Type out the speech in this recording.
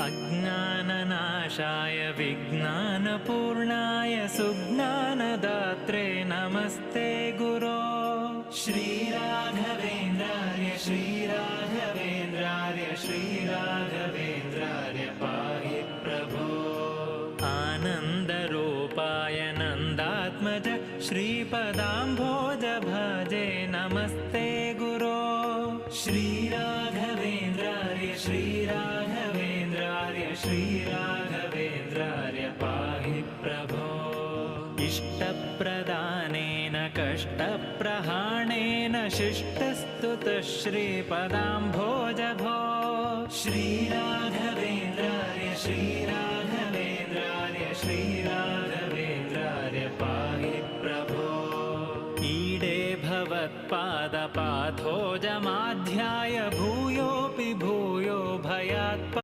अज्ञाननाशाय विज्ञानपूर्णाय सुज्ञानदात्रे नमस्ते गुरो। श्रीराघवेन्द्रार्य श्रीराघवेन्द्रार्य श्रीराघवेन्द्रार्य पाहि प्रभो। आनन्दरूपाय नन्दात्मज श्रीपदाम्भोज भजे नमस्ते गुरो। श्रीराघवेन्द्रार्य श्रीराघवेन्द्रार्य श्रीराघवेन्द्रार्य पाहि प्रभो। इष्टप्रदानेन कष्टप्रहाणेन शिष्टस्तुतः श्रीपदाम्भोज भो। श्रीराघवेन्द्रार्य श्रीराघवेन्द्रार्य श्रीराघवेन्द्रार्य पाहि प्रभो। ईडे भवत्पादपाथोजमाध्याय भूयोऽपि भूयो भयात्